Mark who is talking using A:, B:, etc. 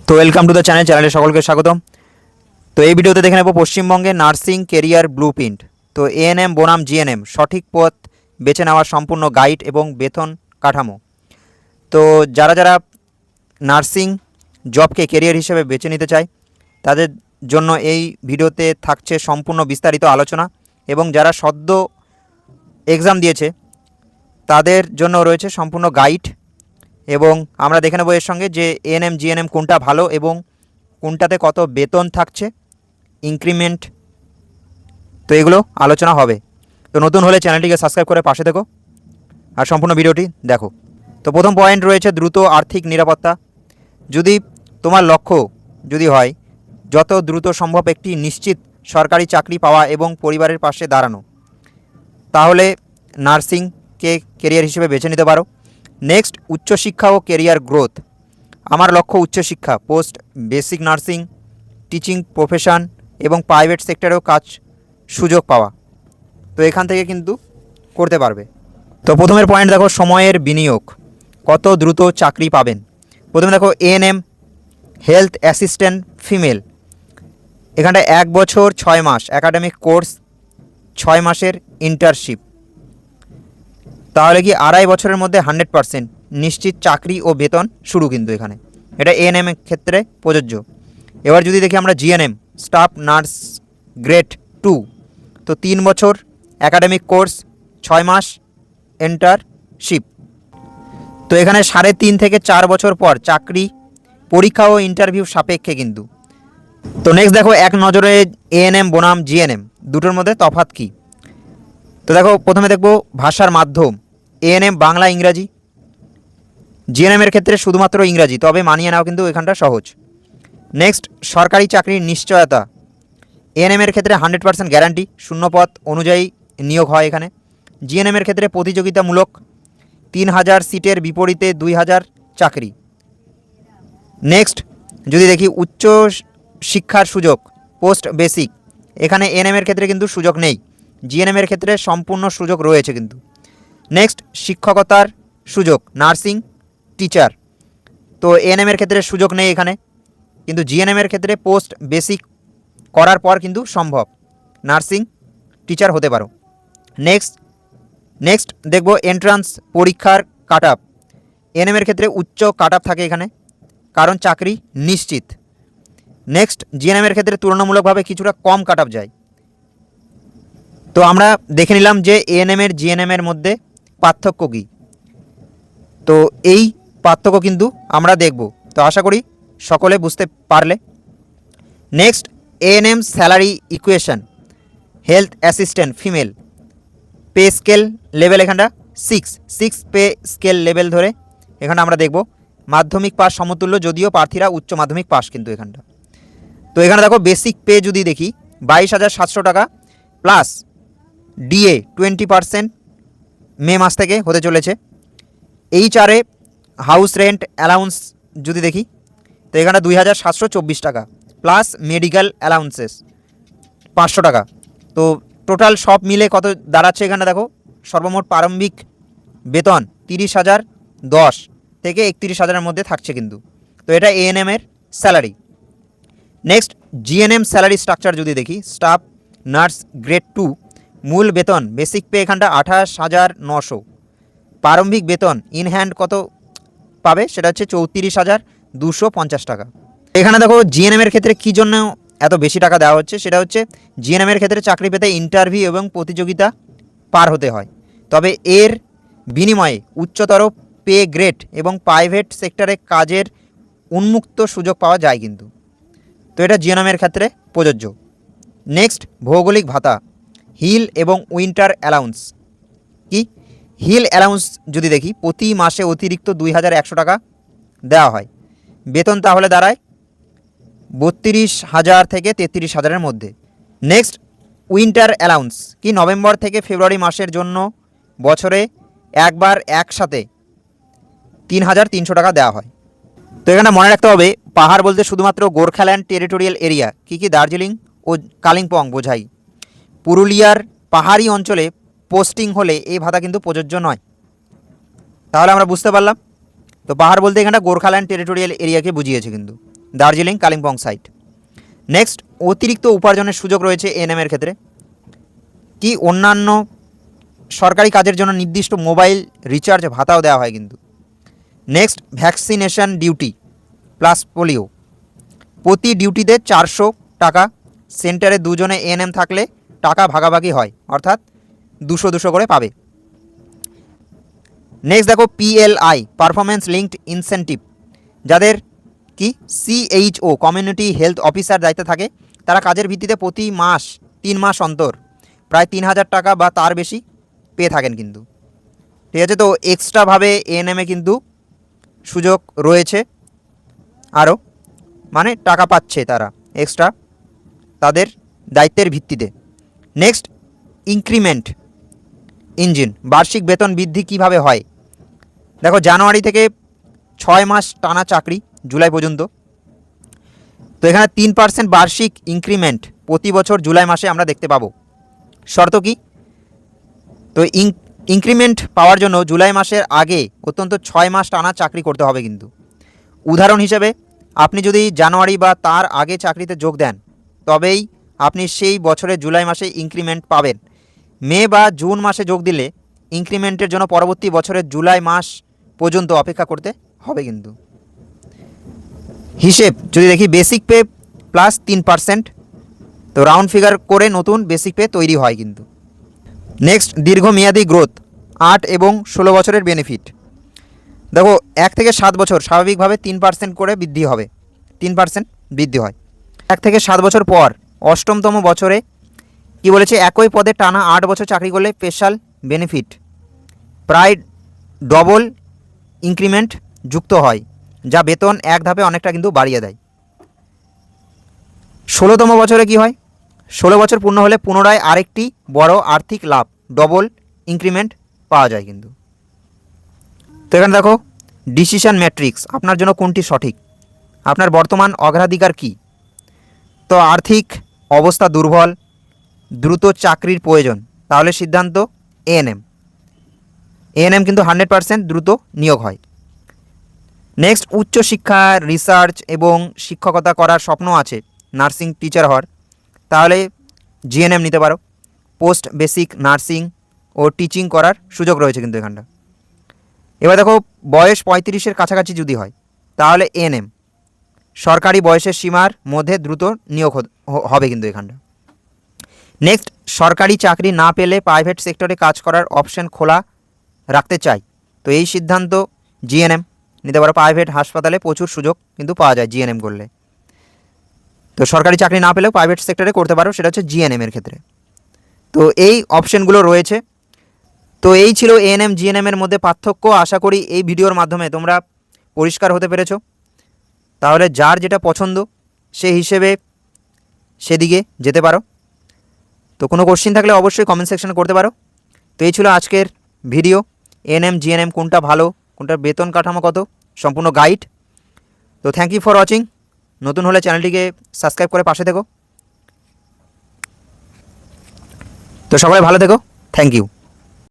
A: তো welcome to the চ্যানেলে সকলকে স্বাগতম। তো এই ভিডিওতে দেখে নেব পশ্চিমবঙ্গে নার্সিং কেরিয়ার ব্লুপ্রিন্ট। তো এএনএম বনাম জিএনএম সঠিক পথ বেছে নেওয়ার সম্পূর্ণ গাইড এবং বেতন কাঠামো। তো যারা যারা নার্সিং জবকে কেরিয়ার হিসেবে বেছে নিতে চায় তাদের জন্য এই ভিডিওতে থাকছে সম্পূর্ণ বিস্তারিত আলোচনা, এবং যারা সদ্য এক্সাম দিয়েছে তাদের জন্য রয়েছে সম্পূর্ণ গাইড। এবং আমরা দেখে নেব এর সঙ্গে যে এএনএম জিএনএম কোনটা ভালো এবং কোনটাতে কত বেতন থাকছে, ইনক্রিমেন্ট। তো এগুলো আলোচনা হবে। তো নতুন হলে চ্যানেলটিকে সাবস্ক্রাইব করে পাশে থেকো আর সম্পূর্ণ ভিডিওটি দেখো। তো প্রথম পয়েন্ট রয়েছে দ্রুত আর্থিক নিরাপত্তা। যদি তোমার লক্ষ্য হয় যত দ্রুত সম্ভব একটি নিশ্চিত সরকারি চাকরি পাওয়া এবং পরিবারের পাশে দাঁড়ানো, তাহলে নার্সিংকে কেরিয়ার হিসেবে বেছে নিতে পারো। নেক্সট, উচ্চশিক্ষা ও কেরিয়ার গ্রোথ। আমার লক্ষ্য উচ্চশিক্ষা, post basic nursing, teaching profession এবং প্রাইভেট সেক্টরেও কাজ সুযোগ পাওয়া। তো এখান থেকে কিন্তু করতে পারবে। তো প্রথমের পয়েন্ট দেখো, সময়ের বিনিয়োগ, কত দ্রুত চাকরি পাবেন। প্রথমে দেখো এএনএম হেলথ অ্যাসিস্ট্যান্ট ফিমেল, এখানটা 1 বছর 6 মাস একাডেমিক কোর্স, 6 মাসের ইন্টার্নশিপ, তাহলে কি 2.5 বছরের মধ্যে 100% নিশ্চিত চাকরি ও বেতন শুরু। কিন্তু এখানে এটা এএনএম এর ক্ষেত্রে প্রযোজ্য। এবার যদি দেখি আমরা জিএনএম স্টাফ নার্স গ্রেড 2, তো 3 বছর একাডেমিক কোর্স, 6 মাস ইন্টার্নশিপ। তো এখানে 3.5 থেকে 4 বছর পর চাকরি, পরীক্ষা ও ইন্টারভিউ সাপেক্ষে কিন্তু। তো নেক্সট দেখো এক নজরে এএনএম বনাম জিএনএম দুটোর মধ্যে তফাৎ কী। তো দেখো প্রথমে দেখবো ভাষার মাধ্যম, এএনএম বাংলা ইংরাজি, জিএনএম এর ক্ষেত্রে শুধুমাত্র ইংরাজি, তবে মানিয়ে নাও কিন্তু এখানটা সহজ। নেক্সট, সরকারি চাকরির নিশ্চয়তা, এএনএম এর ক্ষেত্রে 100% গ্যারান্টি, শূন্যপদ অনুযায়ী নিয়োগ হয় এখানে। জিএনএম এর ক্ষেত্রে প্রতিযোগিতামূলক, 3000 সিটের বিপরীতে 2000 চাকরি। নেক্সট যদি দেখি উচ্চ শিক্ষার সুযোগ, পোস্ট বেসিক, এখানে এএনএম এর ক্ষেত্রে কিন্তু সুযোগ নেই, জিএনএম এর ক্ষেত্রে সম্পূর্ণ সুযোগ রয়েছে কিন্তু। নেক্সট, শিক্ষকতার সুযোগ, নার্সিং টিচার, তো এএনএম এর ক্ষেত্রে সুযোগ নেই এখানে, কিন্তু জিএনএম এর ক্ষেত্রে পোস্ট বেসিক করার পর কিন্তু সম্ভব নার্সিং টিচার হতে পারো। নেক্সট দেখব এন্ট্রান্স পরীক্ষার কাট আপ, এএনএম এর ক্ষেত্রে উচ্চ কাট আপ থাকে এখানে, কারণ চাকরি নিশ্চিত। নেক্সট, জিএনএম এর ক্ষেত্রে তুলনামূলকভাবে কিছুটা কম কাট আপ যায়। তো আমরা দেখে নিলাম যে এএনএম এর জিএনএম এর মধ্যে পার্থক্য কী। তো এই পার্থক্য কিন্তু আমরা দেখব। তো আশা করি সকলে বুঝতে পারলে। Next, ANM salary equation, health assistant female, pay scale level এখানটা 6 পে স্কেল লেভেল ধরে এখানে আমরা দেখব মাধ্যমিক পাস সমতুল্য, যদিও প্রার্থীরা উচ্চ মাধ্যমিক পাস কিন্তু এখানটা। তো এখানে দেখো বেসিক পে যদি দেখি 22,700 টাকা প্লাস ডিএ 20% মে মাস থেকে হতে চলেছে। এইচআরএ হাউস রেন্ট অ্যালাউন্স যদি দেখি, তো এখানে 2,724 টাকা প্লাস মেডিকেল অ্যালাউন্সেস 500 টাকা। তো টোটাল সব মিলে কত দাঁড়াচ্ছে এখানে দেখো, সর্বমোট প্রারম্ভিক বেতন 30,010 থেকে 31,000-এর মধ্যে থাকছে কিন্তু। তো এটা এএনএম এর salary. Next, GNM salary structure যদি দেখি, স্টাফ নার্স গ্রেড 2, মূল বেতন বেসিক পে এখানটা 28,900, প্রারম্ভিক বেতন ইন হ্যান্ড কত পাবে সেটা হচ্ছে 34,250 টাকা। এখানে দেখো জিএনএম এর ক্ষেত্রে কী জন্য এত বেশি টাকা দেওয়া হচ্ছে, সেটা হচ্ছে জিএনএম এর ক্ষেত্রে চাকরি পেতে ইন্টারভিউ এবং প্রতিযোগিতা পার হতে হয়, তবে এর বিনিময়ে উচ্চতর পে গ্রেড এবং প্রাইভেট সেক্টরে কাজের উন্মুক্ত সুযোগ পাওয়া যায় কিন্তু। তো এটা জিএনএম এর ক্ষেত্রে প্রযোজ্য। নেক্সট, ভৌগোলিক ভাতা, হিল এবং উইন্টার অ্যালাউন্স। কি হিল অ্যালাউন্স যদি দেখি, প্রতি মাসে অতিরিক্ত 2,100 টাকা দেওয়া হয়, বেতন তাহলে দাঁড়ায় 32,000 থেকে 33,000-এর মধ্যে। নেক্সট, উইন্টার অ্যালাউন্স কি নভেম্বর থেকে ফেব্রুয়ারি মাসের জন্য বছরে একবার একসাথে 3,300 টাকা দেওয়া হয়। তো এখানে মনে রাখতে হবে পাহাড় বলতে শুধুমাত্র গোর্খাল্যান্ড টেরিটোরিয়াল এরিয়া, কি দার্জিলিং ও কালিম্পং বোঝাই। পুরুলিয়ার পাহাড়ি অঞ্চলে পোস্টিং হলে এই ভাতা কিন্তু প্রযোজ্য নয়। তাহলে আমরা বুঝতে পারলাম। তো পাহাড় বলতে এখানটা গোর্খাল্যান্ড টেরিটোরিয়াল এরিয়াকে বুঝিয়েছে কিন্তু। দার্জিলিং কালিম্পং সাইট। নেক্সট, অতিরিক্ত উপার্জনের সুযোগ রয়েছে এএনএমের ক্ষেত্রে। কি অন্যান্য সরকারি কাজের জন্য নির্দিষ্ট মোবাইল রিচার্জ ভাতাও দেওয়া হয় কিন্তু। Next, vaccination duty plus polio, প্রতি ডিউটিতে 400 টাকা, সেন্টারে 2 জনে এএনএম থাকলে টাকা ভাগাভাগি হয়, অর্থাৎ 200 করে পাবে। নেক্সট দেখো, পিএলআই পারফরমেন্স লিঙ্কড ইনসেন্টিভ, যাদের কি সিএইচও কমিউনিটি হেলথ অফিসার দায়িত্বে থাকে, তারা কাজের ভিত্তিতে প্রতি মাস 3 মাস অন্তর প্রায় 3000 টাকা বা তার বেশি পেয়ে থাকেন কিন্তু। ঠিক আছে, তো এক্সট্রাভাবে এএনএমে কিন্তু সুযোগ রয়েছে আরও, মানে টাকা পাচ্ছে তারা এক্সট্রা তাদের দায়িত্বের ভিত্তিতে। নেক্সট, ইনক্রিমেন্ট ইঞ্জিন, বার্ষিক বেতন বৃদ্ধি কিভাবে হয়। দেখো, জানুয়ারি থেকে 6 মাস টানা চাকরি জুলাই পর্যন্ত, তো এখানে 3% বার্ষিক ইনক্রিমেন্ট প্রতি বছর জুলাই মাসে আমরা দেখতে পাবো। শর্ত কি? তো ইনক্রিমেন্ট পাওয়ার জন্য জুলাই মাসের আগে অত্যন্ত 6 মাস টানা চাকরি করতে হবে কিন্তু। উদাহরণ হিসেবে, আপনি যদি জানুয়ারি বা তার আগে চাকরিতে যোগ দেন, তবেই আপনি সেই বছরের জুলাই মাসে ইনক্রিমেন্ট পাবেন। মে বা জুন মাসে যোগ দিলে ইনক্রিমেন্টের জন্য পরবর্তী বছরের জুলাই মাস পর্যন্ত অপেক্ষা করতে হবে কিন্তু। হিসেব যদি দেখি, বেসিক পে প্লাস 3%, তো রাউন্ড ফিগার করে নতুন বেসিক পে তৈরি হয় কিন্তু। নেক্সট, দীর্ঘমেয়াদী গ্রোথ, 8 এবং 16 বছরের বেনিফিট। দেখো, 1 থেকে 7 বছর স্বাভাবিকভাবে 3% করে বৃদ্ধি হবে, 3% বৃদ্ধি হয়। 1 থেকে 7 বছর পর 8তম বছরে কি বলেছে, একই পদে টানা 8 বছর চাকরি করলে স্পেশাল বেনিফিট প্রায় ডবল ইনক্রিমেন্ট যুক্ত হয়, যা বেতন এক ধাপে অনেকটা কিন্তু বাড়িয়ে দেয়। 16তম বছরে কি হয়, 16 বছর পূর্ণ হলে পুনরায় আরেকটি বড় আর্থিক লাভ, ডবল ইনক্রিমেন্ট পাওয়া যায় কিন্তু। তো এখানে দেখো, ডিসিশন ম্যাট্রিক্স, আপনার জন্য কোনটি সঠিক, আপনার বর্তমান অগ্রাধিকার কি। তো আর্থিক অবস্থা দুর্বল, দ্রুত চাকরির প্রয়োজন, তাহলে সিদ্ধান্ত এএনএম। এএনএম কিন্তু 100% দ্রুত নিয়োগ হয়। নেক্সট, উচ্চশিক্ষা, রিসার্চ এবং শিক্ষকতা করার স্বপ্ন আছে, নার্সিং টিচার হওয়ার, তাহলে জিএনএম নিতে পারো। পোস্ট বেসিক নার্সিং ও টিচিং করার সুযোগ রয়েছে কিন্তু এখানটা। এবার দেখো, বয়স 35-এর কাছাকাছি যদি হয়, তাহলে এএনএম। সরকারি বয়সের সীমার মধ্যে দ্রুত নিয়োগ হবে কিন্তু এখানটা। নেক্সট, সরকারি চাকরি না পেলে প্রাইভেট সেক্টরে কাজ করার অপশন খোলা রাখতে চাই, তো এই সিদ্ধান্ত জিএনএম নিতে পারো। প্রাইভেট হাসপাতালে প্রচুর সুযোগ কিন্তু পাওয়া যায় জিএনএম করলে, তো সরকারি চাকরি না পেলেও প্রাইভেট সেক্টরে করতে পারো, সেটা হচ্ছে জিএনএম এর ক্ষেত্রে। তো এই অপশনগুলো রয়েছে। তো এই ছিল এএনএম জিএনএম এর মধ্যে পার্থক্য। আশা করি এই ভিডিওর মাধ্যমে তোমরা পরিষ্কার হতে পেরেছো। তাহলে যার যেটা পছন্দ সেই হিসেবে সেদিকে যেতে পারো। তো কোনো কোশ্চেন থাকলে অবশ্যই কমেন্ট সেকশনে করতে পারো। তো এই ছিল আজকের ভিডিও, এএনএম জিএনএম কোনটা ভালো, কোনটার বেতন কাঠামো কত, সম্পূর্ণ গাইড। তো থ্যাংক ইউ ফর ওয়াচিং। নতুন হলে চ্যানেলটিকে সাবস্ক্রাইব করে পাশে থেকো। তো সবাই ভালো থেকো, থ্যাংক ইউ।